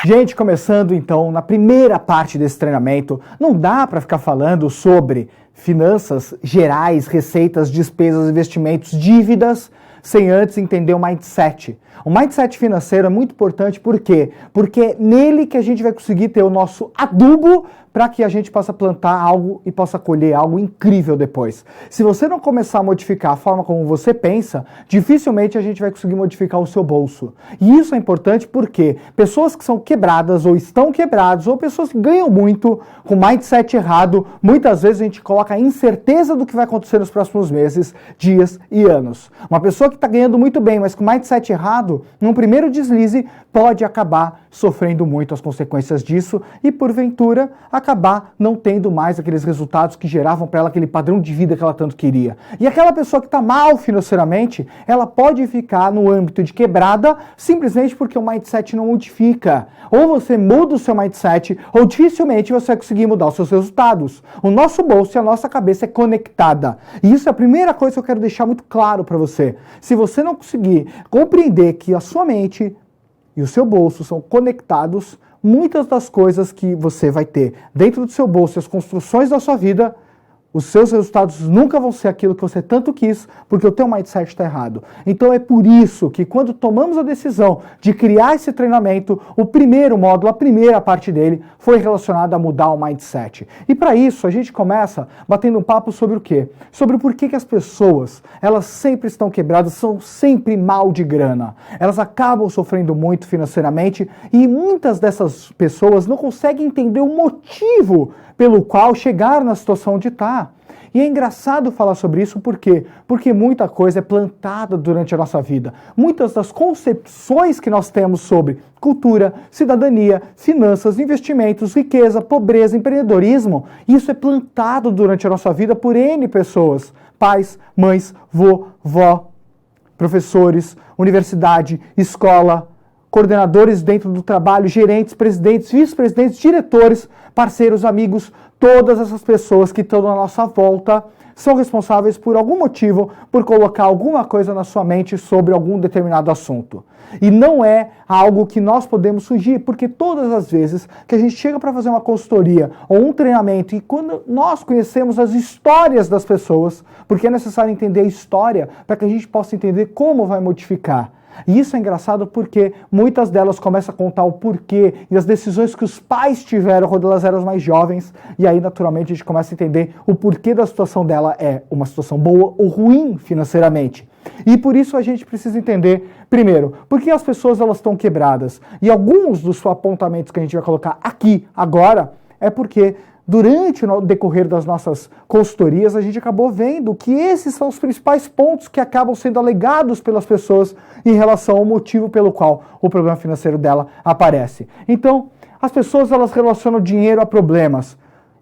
Gente, começando então na primeira parte desse treinamento, não dá para ficar falando sobre finanças gerais, receitas, despesas, investimentos, dívidas, sem antes entender o mindset. O mindset financeiro é muito importante, por quê? Porque é nele que a gente vai conseguir ter o nosso adubo para que a gente possa plantar algo e possa colher algo incrível depois. Se você não começar a modificar a forma como você pensa, dificilmente a gente vai conseguir modificar o seu bolso. E isso é importante porque pessoas que são quebradas ou estão quebradas, ou pessoas que ganham muito com mindset errado, muitas vezes a gente coloca a incerteza do que vai acontecer nos próximos meses, dias e anos. Uma pessoa que está ganhando muito bem, mas com mindset errado, num primeiro deslize, pode acabar sofrendo muito as consequências disso e, porventura, acabar não tendo mais aqueles resultados que geravam para ela aquele padrão de vida que ela tanto queria. E aquela pessoa que está mal financeiramente, ela pode ficar no âmbito de quebrada simplesmente porque o mindset não modifica. Ou você muda o seu mindset, ou dificilmente você vai conseguir mudar os seus resultados. O nosso bolso e a nossa cabeça é conectada. E isso é a primeira coisa que eu quero deixar muito claro para você. Se você não conseguir compreender que a sua mente e o seu bolso são conectados, muitas das coisas que você vai ter dentro do seu bolso, as construções da sua vida, os seus resultados nunca vão ser aquilo que você tanto quis, porque o teu mindset está errado. Então é por isso que quando tomamos a decisão de criar esse treinamento, o primeiro módulo, a primeira parte dele, foi relacionada a mudar o mindset. E para isso a gente começa batendo um papo sobre o quê? Sobre o porquê que as pessoas, elas sempre estão quebradas, são sempre mal de grana. Elas acabam sofrendo muito financeiramente e muitas dessas pessoas não conseguem entender o motivo pelo qual chegaram na situação onde está. E é engraçado falar sobre isso, por quê? Porque muita coisa é plantada durante a nossa vida. Muitas das concepções que nós temos sobre cultura, cidadania, finanças, investimentos, riqueza, pobreza, empreendedorismo, isso é plantado durante a nossa vida por N pessoas. Pais, mães, vó, professores, universidade, escola, coordenadores dentro do trabalho, gerentes, presidentes, vice-presidentes, diretores, parceiros, amigos, todas essas pessoas que estão na nossa volta são responsáveis por algum motivo, por colocar alguma coisa na sua mente sobre algum determinado assunto. E não é algo que nós podemos fugir, porque todas as vezes que a gente chega para fazer uma consultoria ou um treinamento, e quando nós conhecemos as histórias das pessoas, porque é necessário entender a história para que a gente possa entender como vai modificar. E isso é engraçado porque muitas delas começam a contar o porquê e as decisões que os pais tiveram quando elas eram mais jovens, e aí naturalmente a gente começa a entender o porquê da situação dela é uma situação boa ou ruim financeiramente. E por isso a gente precisa entender, primeiro, por que as pessoas elas estão quebradas. E alguns dos apontamentos que a gente vai colocar aqui agora é porque durante o decorrer das nossas consultorias, a gente acabou vendo que esses são os principais pontos que acabam sendo alegados pelas pessoas em relação ao motivo pelo qual o problema financeiro dela aparece. Então, as pessoas elas relacionam dinheiro a problemas.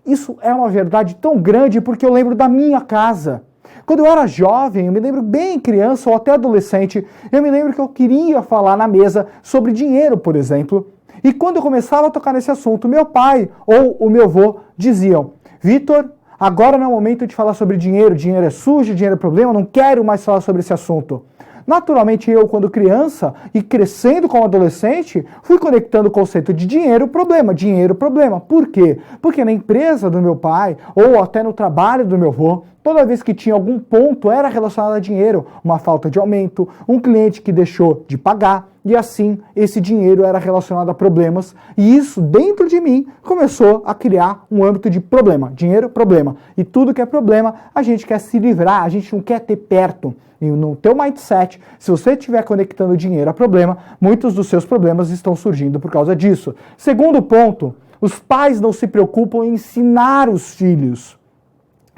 Isso é uma verdade tão grande porque eu lembro da minha casa. Quando eu era jovem, eu me lembro bem criança ou até adolescente, eu me lembro que eu queria falar na mesa sobre dinheiro, por exemplo. E quando eu começava a tocar nesse assunto, meu pai ou o meu avô diziam: Vitor, agora não é o momento de falar sobre dinheiro, dinheiro é sujo, dinheiro é problema, não quero mais falar sobre esse assunto. Naturalmente eu, quando criança e crescendo como adolescente, fui conectando o conceito de dinheiro, problema, dinheiro, problema. Por quê? Porque na empresa do meu pai ou até no trabalho do meu avô, toda vez que tinha algum ponto era relacionado a dinheiro, uma falta de aumento, um cliente que deixou de pagar, e assim esse dinheiro era relacionado a problemas, e isso dentro de mim começou a criar um âmbito de problema, dinheiro, problema, e tudo que é problema a gente quer se livrar, a gente não quer ter perto. E no teu mindset, se você estiver conectando dinheiro a problema, muitos dos seus problemas estão surgindo por causa disso. Segundo ponto, os pais não se preocupam em ensinar os filhos.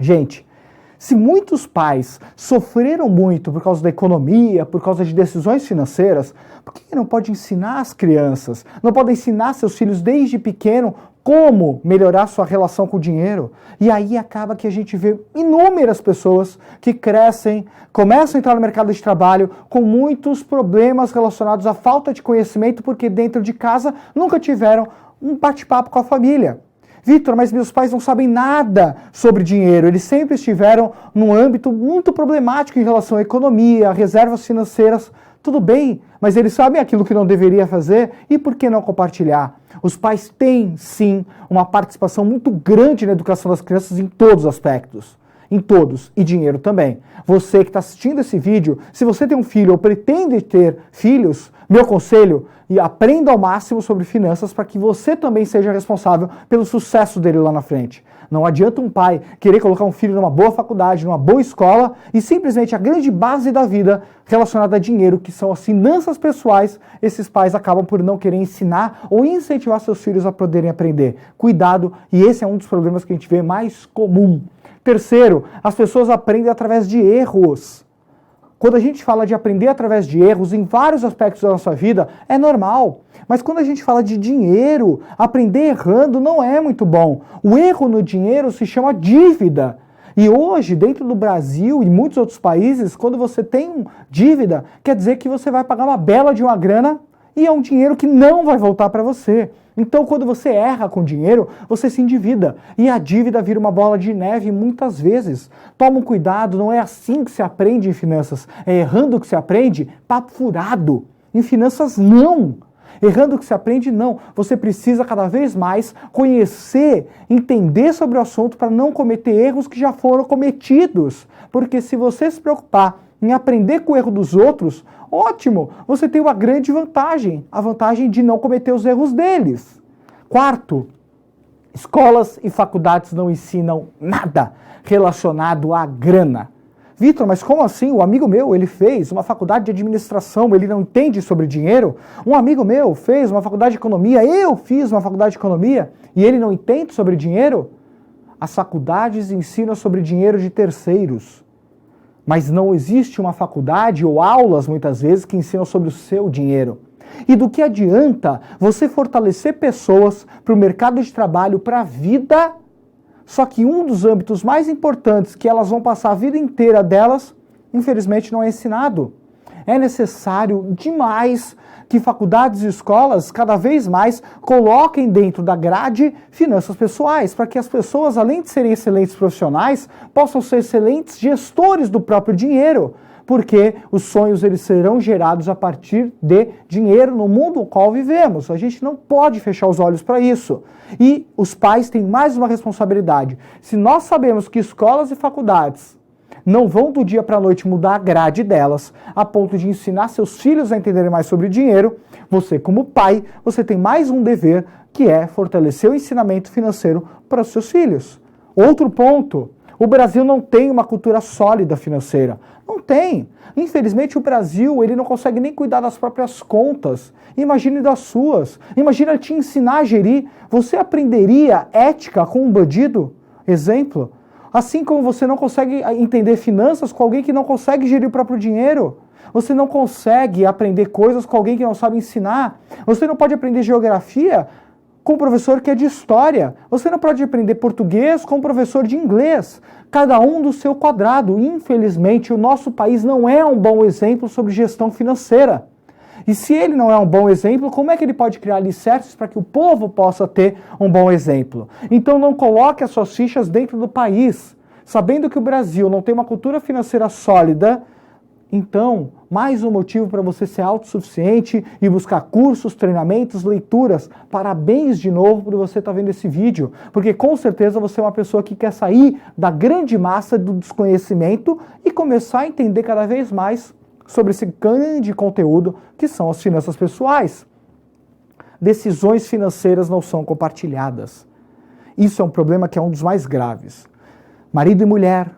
Gente, se muitos pais sofreram muito por causa da economia, por causa de decisões financeiras, por que não pode ensinar as crianças? Não pode ensinar seus filhos desde pequeno como melhorar sua relação com o dinheiro? E aí acaba que a gente vê inúmeras pessoas que crescem, começam a entrar no mercado de trabalho com muitos problemas relacionados à falta de conhecimento, porque dentro de casa nunca tiveram um bate-papo com a família. Vitor, mas meus pais não sabem nada sobre dinheiro, eles sempre estiveram num âmbito muito problemático em relação à economia, a reservas financeiras. Tudo bem, mas eles sabem aquilo que não deveria fazer e por que não compartilhar? Os pais têm, sim, uma participação muito grande na educação das crianças em todos os aspectos. Em todos, e dinheiro também. Você que está assistindo esse vídeo, se você tem um filho ou pretende ter filhos, meu conselho, aprenda ao máximo sobre finanças para que você também seja responsável pelo sucesso dele lá na frente. Não adianta um pai querer colocar um filho numa boa faculdade, numa boa escola e simplesmente a grande base da vida relacionada a dinheiro, que são as finanças pessoais, esses pais acabam por não querer ensinar ou incentivar seus filhos a poderem aprender. Cuidado, e esse é um dos problemas que a gente vê mais comum. Terceiro, as pessoas aprendem através de erros. Quando a gente fala de aprender através de erros em vários aspectos da nossa vida, é normal. Mas quando a gente fala de dinheiro, aprender errando não é muito bom. O erro no dinheiro se chama dívida. E hoje, dentro do Brasil e muitos outros países, quando você tem dívida, quer dizer que você vai pagar uma bela de uma grana e é um dinheiro que não vai voltar para você. Então, quando você erra com dinheiro, você se endivida. E a dívida vira uma bola de neve muitas vezes. Toma um cuidado, não é assim que se aprende em finanças. É errando que se aprende, papo furado. Em finanças, não. Errando que se aprende, não. Você precisa cada vez mais conhecer, entender sobre o assunto para não cometer erros que já foram cometidos. Porque se você se preocupar em aprender com o erro dos outros, ótimo, você tem uma grande vantagem, a vantagem de não cometer os erros deles. Quarto, escolas e faculdades não ensinam nada relacionado à grana. Vitor, mas como assim? O amigo meu, ele fez uma faculdade de administração, ele não entende sobre dinheiro? Um amigo meu fez uma faculdade de economia, eu fiz uma faculdade de economia, e ele não entende sobre dinheiro? As faculdades ensinam sobre dinheiro de terceiros. Mas não existe uma faculdade ou aulas, muitas vezes, que ensinam sobre o seu dinheiro. E do que adianta você fortalecer pessoas para o mercado de trabalho, para a vida, só que um dos âmbitos mais importantes que elas vão passar a vida inteira delas, infelizmente não é ensinado. É necessário demais que faculdades e escolas cada vez mais coloquem dentro da grade finanças pessoais, para que as pessoas, além de serem excelentes profissionais, possam ser excelentes gestores do próprio dinheiro, porque os sonhos eles serão gerados a partir de dinheiro no mundo no qual vivemos. A gente não pode fechar os olhos para isso. E os pais têm mais uma responsabilidade. Se nós sabemos que escolas e faculdades não vão do dia para a noite mudar a grade delas, a ponto de ensinar seus filhos a entenderem mais sobre dinheiro, você como pai, você tem mais um dever, que é fortalecer o ensinamento financeiro para os seus filhos. Outro ponto, o Brasil não tem uma cultura sólida financeira. Não tem. Infelizmente o Brasil ele não consegue nem cuidar das próprias contas. Imagine das suas. Imagina te ensinar a gerir. Você aprenderia ética com um bandido? Exemplo. Assim como você não consegue entender finanças com alguém que não consegue gerir o próprio dinheiro. Você não consegue aprender coisas com alguém que não sabe ensinar. Você não pode aprender geografia com um professor que é de história. Você não pode aprender português com um professor de inglês. Cada um do seu quadrado. Infelizmente, o nosso país não é um bom exemplo sobre gestão financeira. E se ele não é um bom exemplo, como é que ele pode criar alicerces para que o povo possa ter um bom exemplo? Então não coloque as suas fichas dentro do país. Sabendo que o Brasil não tem uma cultura financeira sólida, então, mais um motivo para você ser autossuficiente e buscar cursos, treinamentos, leituras. Parabéns de novo por você estar vendo esse vídeo, porque com certeza você é uma pessoa que quer sair da grande massa do desconhecimento e começar a entender cada vez mais sobre esse grande conteúdo que são as finanças pessoais. Decisões financeiras não são compartilhadas. Isso é um problema que é um dos mais graves. Marido e mulher,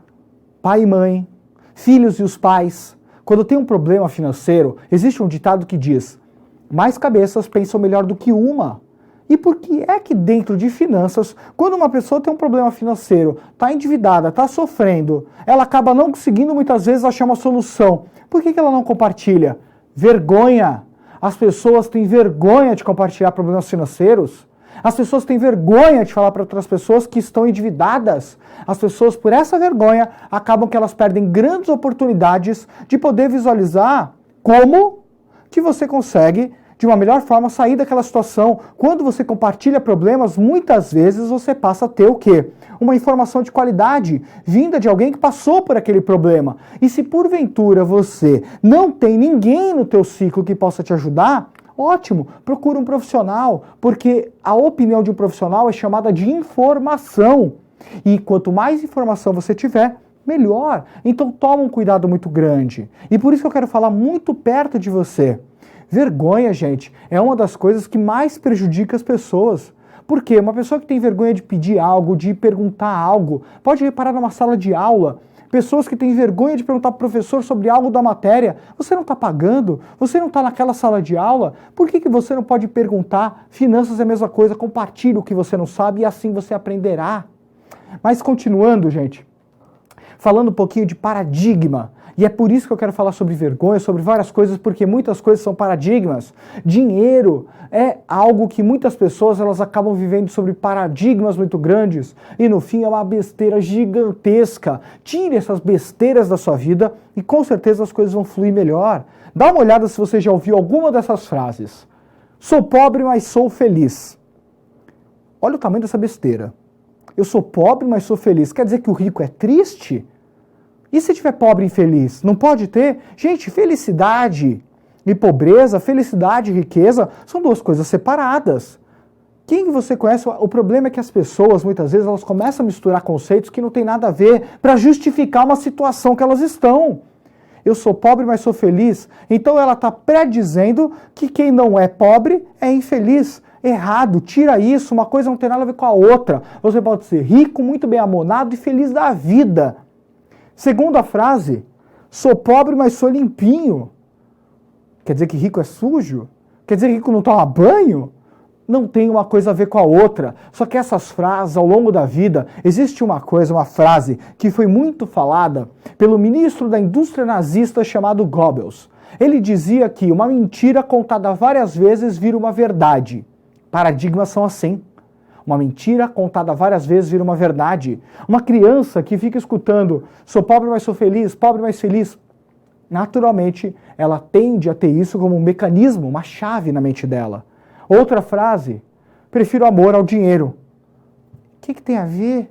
pai e mãe, filhos e os pais. Quando tem um problema financeiro, existe um ditado que diz: mais cabeças pensam melhor do que uma. E por que é que dentro de finanças, quando uma pessoa tem um problema financeiro, está endividada, está sofrendo, ela acaba não conseguindo muitas vezes achar uma solução? Por que ela não compartilha? Vergonha. As pessoas têm vergonha de compartilhar problemas financeiros. As pessoas têm vergonha de falar para outras pessoas que estão endividadas. As pessoas, por essa vergonha, acabam que elas perdem grandes oportunidades de poder visualizar como que você consegue, de de uma melhor forma sair daquela situação. Quando você compartilha problemas, muitas vezes você passa a ter o quê? Uma informação de qualidade, vinda de alguém que passou por aquele problema. E se porventura você não tem ninguém no teu ciclo que possa te ajudar, ótimo, procura um profissional, porque a opinião de um profissional é chamada de informação. E quanto mais informação você tiver, melhor. Então toma um cuidado muito grande. E por isso que eu quero falar muito perto de você. Vergonha, gente, é uma das coisas que mais prejudica as pessoas. Por quê? Uma pessoa que tem vergonha de pedir algo, de perguntar algo, pode reparar numa sala de aula, pessoas que têm vergonha de perguntar para o professor sobre algo da matéria. Você não está pagando? Você não está naquela sala de aula? Por que você não pode perguntar? Finanças é a mesma coisa, compartilhe o que você não sabe e assim você aprenderá. Mas continuando, gente, falando um pouquinho de paradigma, e é por isso que eu quero falar sobre vergonha, sobre várias coisas, porque muitas coisas são paradigmas. Dinheiro é algo que muitas pessoas elas acabam vivendo sobre paradigmas muito grandes e no fim é uma besteira gigantesca. Tire essas besteiras da sua vida e com certeza as coisas vão fluir melhor. Dá uma olhada se você já ouviu alguma dessas frases. Sou pobre, mas sou feliz. Olha o tamanho dessa besteira. Eu sou pobre, mas sou feliz. Quer dizer que o rico é triste? E se tiver pobre e infeliz? Não pode ter? Gente, felicidade e pobreza, felicidade e riqueza são duas coisas separadas. Quem você conhece? O problema é que as pessoas, muitas vezes, elas começam a misturar conceitos que não tem nada a ver para justificar uma situação que elas estão. Eu sou pobre, mas sou feliz. Então ela está predizendo que quem não é pobre é infeliz. Errado, tira isso, uma coisa não tem nada a ver com a outra. Você pode ser rico, muito bem amonado e feliz da vida. Segunda frase, sou pobre, mas sou limpinho. Quer dizer que rico é sujo? Quer dizer que rico não toma banho? Não tem uma coisa a ver com a outra. Só que essas frases, ao longo da vida, existe uma frase que foi muito falada pelo ministro da indústria nazista chamado Goebbels. Ele dizia que uma mentira contada várias vezes vira uma verdade. Paradigmas são assim. Uma mentira contada várias vezes vira uma verdade. Uma criança que fica escutando, sou pobre, mas sou feliz, pobre, mas feliz, naturalmente, ela tende a ter isso como um mecanismo, uma chave na mente dela. Outra frase, prefiro amor ao dinheiro. O que tem a ver?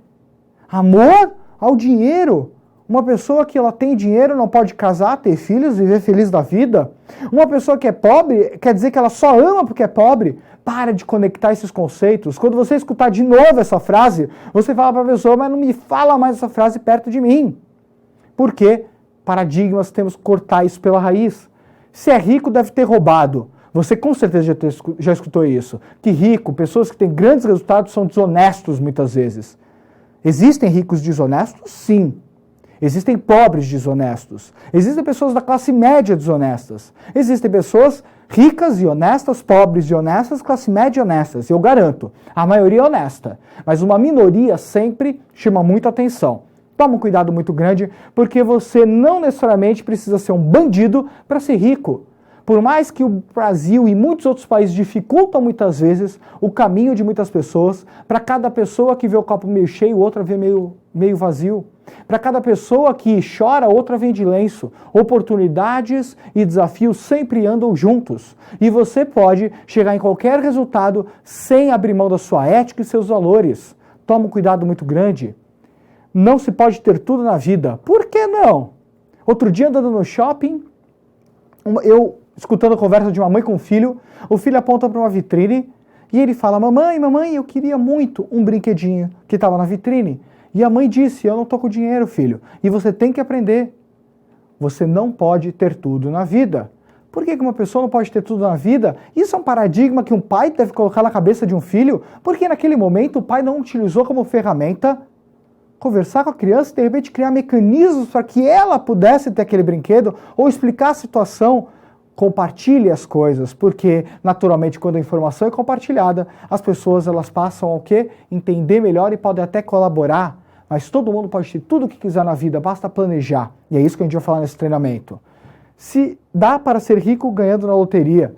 Amor ao dinheiro? Uma pessoa que ela tem dinheiro não pode casar, ter filhos, viver feliz da vida? Uma pessoa que é pobre, quer dizer que ela só ama porque é pobre? Para de conectar esses conceitos. Quando você escutar de novo essa frase, você fala para a pessoa, mas não me fala mais essa frase perto de mim. Por quê? Paradigmas, temos que cortar isso pela raiz. Se é rico, deve ter roubado. Você com certeza já escutou isso. Que rico, pessoas que têm grandes resultados são desonestos muitas vezes. Existem ricos desonestos? Sim. Existem pobres desonestos. Existem pessoas da classe média desonestas. Existem pessoas ricas e honestas, pobres e honestas, classe média e honestas. Eu garanto, a maioria é honesta. Mas uma minoria sempre chama muita atenção. Toma um cuidado muito grande, porque você não necessariamente precisa ser um bandido para ser rico. Por mais que o Brasil e muitos outros países dificultam muitas vezes o caminho de muitas pessoas, para cada pessoa que vê o copo meio cheio, outra vê meio vazio. Para cada pessoa que chora, outra vem de lenço. Oportunidades e desafios sempre andam juntos. E você pode chegar em qualquer resultado sem abrir mão da sua ética e seus valores. Toma um cuidado muito grande. Não se pode ter tudo na vida. Por que não? Outro dia, andando no shopping, escutando a conversa de uma mãe com um filho, o filho aponta para uma vitrine e ele fala, mamãe, eu queria muito um brinquedinho que estava na vitrine. E a mãe disse, eu não estou com dinheiro, filho. E você tem que aprender. Você não pode ter tudo na vida. Por que uma pessoa não pode ter tudo na vida? Isso é um paradigma que um pai deve colocar na cabeça de um filho, porque naquele momento o pai não utilizou como ferramenta conversar com a criança e de repente criar mecanismos para que ela pudesse ter aquele brinquedo ou explicar a situação. Compartilhe as coisas, porque naturalmente quando a informação é compartilhada, as pessoas elas passam ao quê? Entender melhor e podem até colaborar, mas todo mundo pode ter tudo o que quiser na vida, basta planejar. E é isso que a gente vai falar nesse treinamento. Se dá para ser rico ganhando na loteria,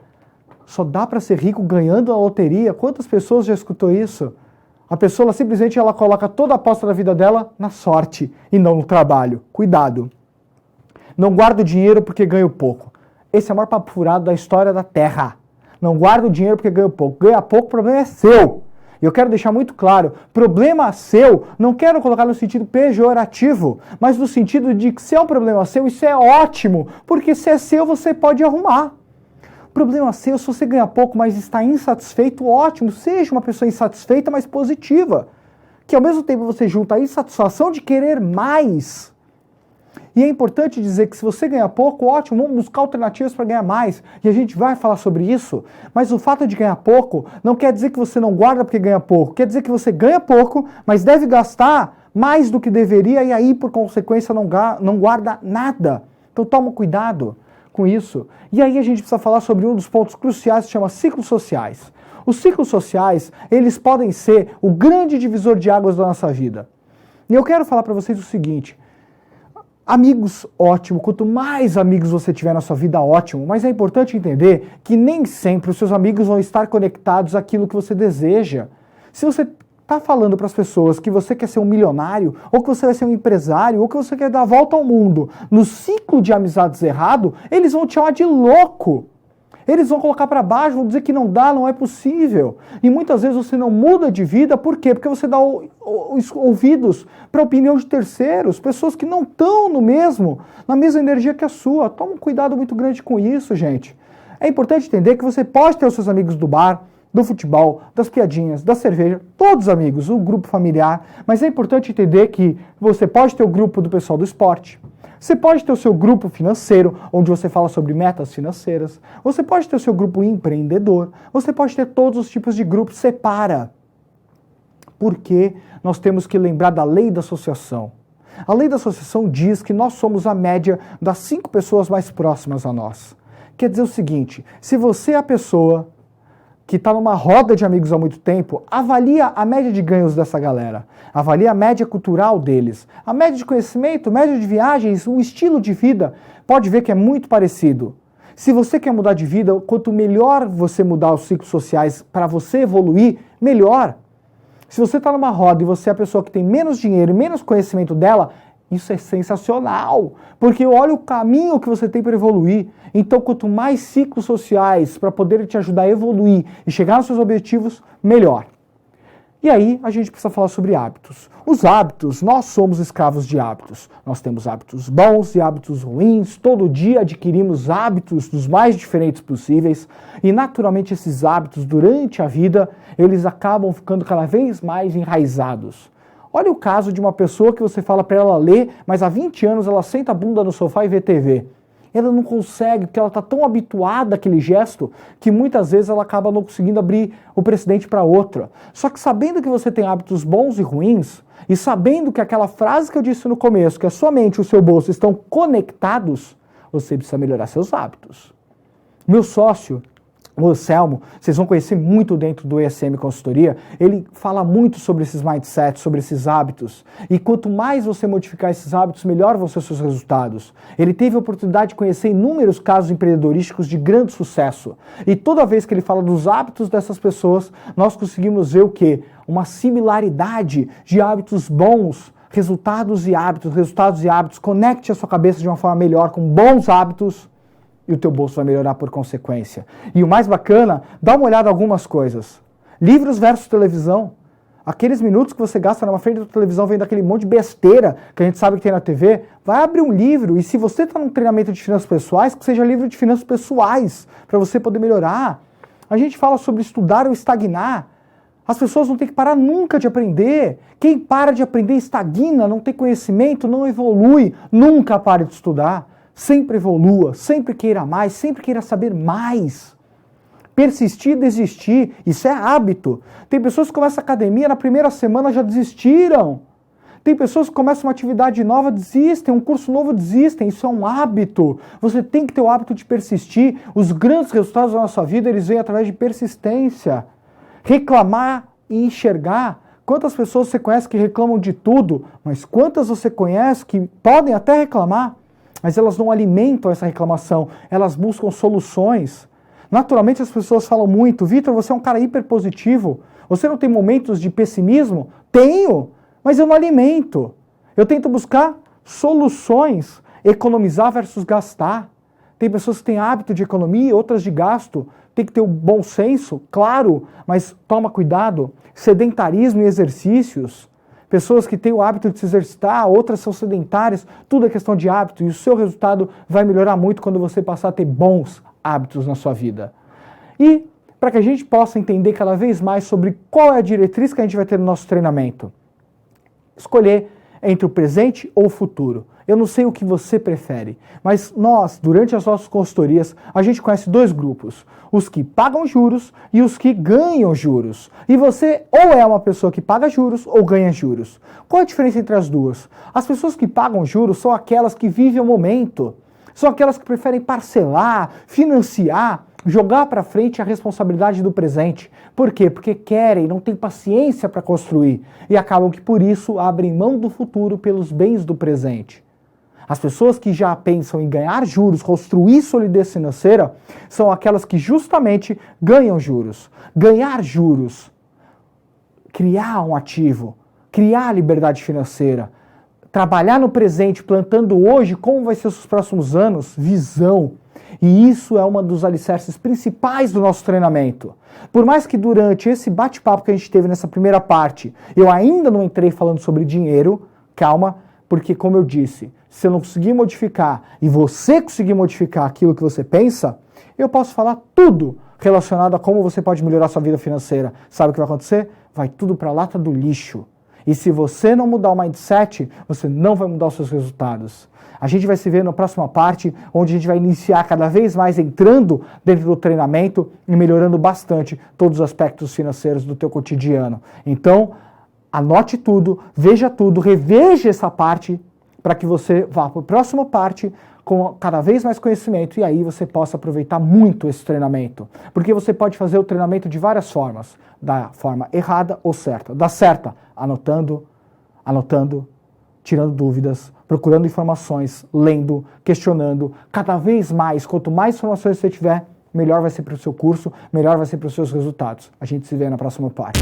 só dá para ser rico ganhando na loteria? Quantas pessoas já escutou isso? A pessoa simplesmente ela coloca toda a aposta da vida dela na sorte e não no trabalho. Cuidado. Não guardo dinheiro porque ganho pouco. Esse é o maior papo furado da história da Terra. Não guarda o dinheiro porque ganha pouco. Ganha pouco, o problema é seu. E eu quero deixar muito claro, problema seu, não quero colocar no sentido pejorativo, mas no sentido de que se é um problema seu, isso é ótimo, porque se é seu, você pode arrumar. Problema seu, se você ganha pouco, mas está insatisfeito, ótimo, seja uma pessoa insatisfeita, mas positiva. Que ao mesmo tempo você junta a insatisfação de querer mais. E é importante dizer que se você ganha pouco, ótimo, vamos buscar alternativas para ganhar mais. E a gente vai falar sobre isso. Mas o fato de ganhar pouco não quer dizer que você não guarda porque ganha pouco. Quer dizer que você ganha pouco, mas deve gastar mais do que deveria e aí, por consequência, não guarda nada. Então toma cuidado com isso. E aí a gente precisa falar sobre um dos pontos cruciais que se chama ciclos sociais. Os ciclos sociais, eles podem ser o grande divisor de águas da nossa vida. E eu quero falar para vocês o seguinte: amigos, ótimo. Quanto mais amigos você tiver na sua vida, ótimo. Mas é importante entender que nem sempre os seus amigos vão estar conectados àquilo que você deseja. Se você está falando para as pessoas que você quer ser um milionário, ou que você vai ser um empresário, ou que você quer dar a volta ao mundo no ciclo de amizades errado, eles vão te chamar de louco. Eles vão colocar para baixo, vão dizer que não dá, não é possível. E muitas vezes você não muda de vida, por quê? Porque você dá ouvidos para a opinião de terceiros, pessoas que não estão na mesma energia que a sua. Toma um cuidado muito grande com isso, gente. É importante entender que você pode ter os seus amigos do bar, do futebol, das piadinhas, da cerveja, todos os amigos, o grupo familiar, mas é importante entender que você pode ter o grupo do pessoal do esporte. Você pode ter o seu grupo financeiro, onde você fala sobre metas financeiras. Você pode ter o seu grupo empreendedor. Você pode ter todos os tipos de grupos. Separa. Porque nós temos que lembrar da lei da associação. A lei da associação diz que nós somos a média das 5 pessoas mais próximas a nós. Quer dizer o seguinte: se você é a pessoa que está numa roda de amigos há muito tempo, avalia a média de ganhos dessa galera. Avalia a média cultural deles. A média de conhecimento, média de viagens, o estilo de vida, pode ver que é muito parecido. Se você quer mudar de vida, quanto melhor você mudar os ciclos sociais para você evoluir, melhor. Se você está numa roda e você é a pessoa que tem menos dinheiro e menos conhecimento dela, isso é sensacional, porque olha o caminho que você tem para evoluir. Então, quanto mais ciclos sociais para poder te ajudar a evoluir e chegar nos seus objetivos, melhor. E aí, a gente precisa falar sobre hábitos. Os hábitos, nós somos escravos de hábitos. Nós temos hábitos bons e hábitos ruins. Todo dia adquirimos hábitos dos mais diferentes possíveis. E, naturalmente, esses hábitos, durante a vida, eles acabam ficando cada vez mais enraizados. Olha o caso de uma pessoa que você fala para ela ler, mas há 20 anos ela senta a bunda no sofá e vê TV. Ela não consegue, porque ela está tão habituada àquele gesto, que muitas vezes ela acaba não conseguindo abrir o precedente para outra. Só que sabendo que você tem hábitos bons e ruins, e sabendo que aquela frase que eu disse no começo, que a sua mente e o seu bolso estão conectados, você precisa melhorar seus hábitos. Meu sócio, o Anselmo, vocês vão conhecer muito dentro do ESM Consultoria, ele fala muito sobre esses mindsets, sobre esses hábitos. E quanto mais você modificar esses hábitos, melhor vão ser os seus resultados. Ele teve a oportunidade de conhecer inúmeros casos empreendedorísticos de grande sucesso. E toda vez que ele fala dos hábitos dessas pessoas, nós conseguimos ver o quê? Uma similaridade de hábitos bons, resultados e hábitos. Conecte a sua cabeça de uma forma melhor com bons hábitos, e o teu bolso vai melhorar por consequência. E o mais bacana, dá uma olhada em algumas coisas. Livros versus televisão. Aqueles minutos que você gasta na frente da televisão vendo aquele monte de besteira que a gente sabe que tem na TV, vai abrir um livro. E se você está num treinamento de finanças pessoais, que seja livro de finanças pessoais, para você poder melhorar. A gente fala sobre estudar ou estagnar. As pessoas não têm que parar nunca de aprender. Quem para de aprender estagna, não tem conhecimento, não evolui. Nunca pare de estudar. Sempre evolua, sempre queira mais, sempre queira saber mais. Persistir, desistir, isso é hábito. Tem pessoas que começam a academia, na primeira semana já desistiram. Tem pessoas que começam uma atividade nova, desistem, um curso novo, desistem. Isso é um hábito. Você tem que ter o hábito de persistir. Os grandes resultados da nossa vida, eles vêm através de persistência. Reclamar e enxergar. Quantas pessoas você conhece que reclamam de tudo, mas quantas você conhece que podem até reclamar, mas elas não alimentam essa reclamação, elas buscam soluções. Naturalmente as pessoas falam muito, Vitor, você é um cara hiperpositivo, você não tem momentos de pessimismo? Tenho, mas eu não alimento. Eu tento buscar soluções, economizar versus gastar. Tem pessoas que têm hábito de economia, outras de gasto. Tem que ter o bom senso, claro, mas toma cuidado. Sedentarismo e exercícios. Pessoas que têm o hábito de se exercitar, outras são sedentárias. Tudo é questão de hábito e o seu resultado vai melhorar muito quando você passar a ter bons hábitos na sua vida. E para que a gente possa entender cada vez mais sobre qual é a diretriz que a gente vai ter no nosso treinamento. Escolher entre o presente ou o futuro. Eu não sei o que você prefere, mas nós, durante as nossas consultorias, a gente conhece dois grupos, os que pagam juros e os que ganham juros. E você ou é uma pessoa que paga juros ou ganha juros. Qual a diferença entre as duas? As pessoas que pagam juros são aquelas que vivem o momento, são aquelas que preferem parcelar, financiar, jogar para frente a responsabilidade do presente. Por quê? Porque querem, não têm paciência para construir e acabam que por isso abrem mão do futuro pelos bens do presente. As pessoas que já pensam em ganhar juros, construir solidez financeira, são aquelas que justamente ganham juros. Ganhar juros, criar um ativo, criar liberdade financeira, trabalhar no presente, plantando hoje como vai ser os próximos anos, visão. E isso é uma dos alicerces principais do nosso treinamento. Por mais que durante esse bate-papo que a gente teve nessa primeira parte, eu ainda não entrei falando sobre dinheiro, calma, porque como eu disse, se eu não conseguir modificar e você conseguir modificar aquilo que você pensa, eu posso falar tudo relacionado a como você pode melhorar sua vida financeira. Sabe o que vai acontecer? Vai tudo para a lata do lixo. E se você não mudar o mindset, você não vai mudar os seus resultados. A gente vai se ver na próxima parte, onde a gente vai iniciar cada vez mais entrando dentro do treinamento e melhorando bastante todos os aspectos financeiros do teu cotidiano. Então, anote tudo, veja tudo, reveja essa parte para que você vá para a próxima parte com cada vez mais conhecimento e aí você possa aproveitar muito esse treinamento. Porque você pode fazer o treinamento de várias formas, da forma errada ou certa. Da certa, anotando, tirando dúvidas, procurando informações, lendo, questionando. Cada vez mais, quanto mais informações você tiver, melhor vai ser para o seu curso, melhor vai ser para os seus resultados. A gente se vê na próxima parte.